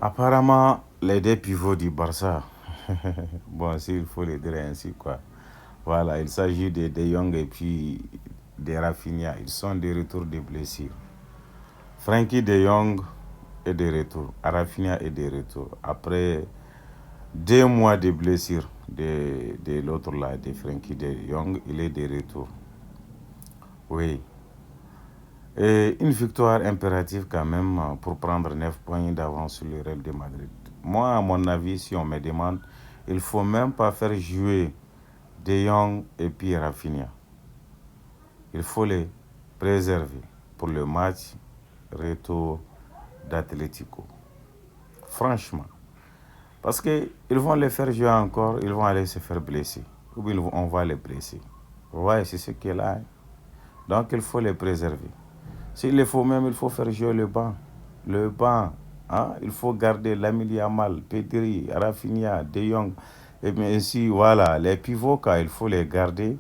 Apparemment, les deux pivots du Barça, bon, s'il faut les dire ainsi, quoi. Voilà, il s'agit de Jong et puis de Rafinha. Ils sont de retour de blessures. Frankie de Jong est de retour. Rafinha est de retour. Après 2 mois de blessure de l'autre là, de Frankie de Jong, il est de retour. Oui. Et une victoire impérative quand même pour prendre 9 points d'avance sur le Real de Madrid. Moi, à mon avis, si on me demande, il ne faut même pas faire jouer De Jong et puis Rafinha. Il faut les préserver pour le match retour d'Atlético. Franchement. Parce qu'ils vont les faire jouer encore, ils vont aller se faire blesser. Ou bien on va les blesser. Ouais, c'est ce qui est là. Donc il faut les préserver. S'il le faut même, il faut faire jouer le banc. Le banc, hein? Il faut garder Lamine Yamal, Pedri, Rafinha, De Jong. Et bien ainsi, voilà, les pivots, il faut les garder,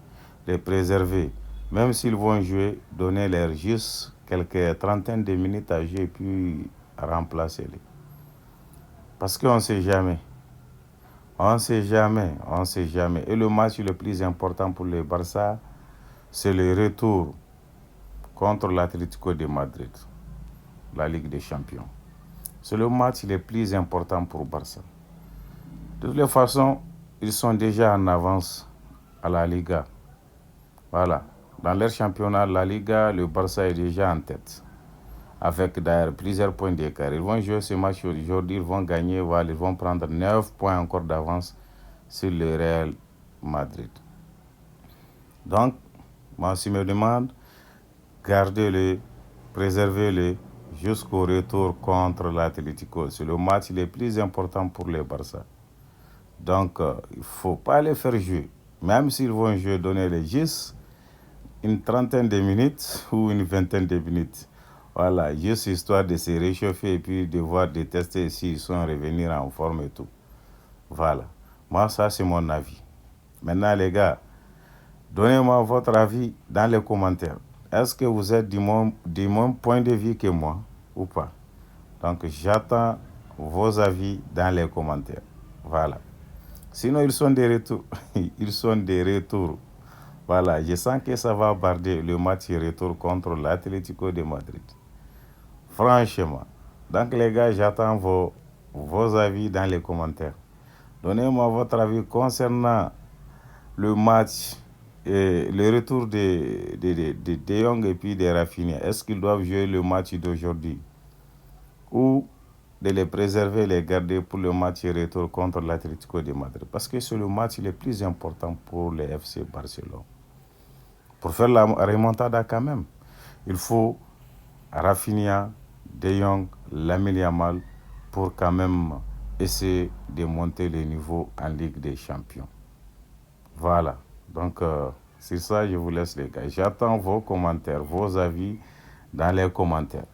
les préserver. Même s'ils vont jouer, donner leur juste quelques trentaines de minutes à jouer et puis remplacer-les. Parce qu'on ne sait jamais. On ne sait jamais, on ne sait jamais. Et le match le plus important pour le Barça, c'est le retour contre l'Atlético de Madrid, la Ligue des Champions. C'est le match le plus important pour Barça. De toutes les façons, ils sont déjà en avance à la Liga. Voilà. Dans leur championnat, la Liga, le Barça est déjà en tête. Avec d'ailleurs plusieurs points d'écart. Ils vont jouer ce match aujourd'hui, ils vont gagner, voilà, ils vont prendre 9 points encore d'avance sur le Real Madrid. Donc, moi, si me demande, gardez-le, préservez-le jusqu'au retour contre l'Atlético. C'est le match le plus important pour le Barça. Donc, il ne faut pas les faire jouer. Même s'ils vont jouer, donner les juste une trentaine de minutes ou une vingtaine de minutes. Voilà, juste histoire de se réchauffer et puis de voir, de tester s'ils sont revenus en forme et tout. Voilà. Moi, ça, c'est mon avis. Maintenant, les gars, donnez-moi votre avis dans les commentaires. Est-ce que vous êtes du même point de vue que moi ou pas? Donc, j'attends vos avis dans les commentaires. Voilà. Sinon, ils sont de retour. Ils sont de retour. Voilà, je sens que ça va barder le match retour contre l'Atlético de Madrid. Franchement. Donc, les gars, j'attends vos avis dans les commentaires. Donnez-moi votre avis concernant le match et le retour de Jong et puis de Rafinha. Est-ce qu'ils doivent jouer le match d'aujourd'hui ou de les préserver, les garder pour le match retour contre l'Atlético de Madrid? Parce que c'est le match le plus important pour le FC Barcelone. Pour faire la remontada quand même, il faut Rafinha, De Jong, Lamine Yamal pour quand même essayer de monter le niveau en Ligue des Champions. Voilà. Donc, c'est ça, je vous laisse les gars. J'attends vos commentaires, vos avis dans les commentaires.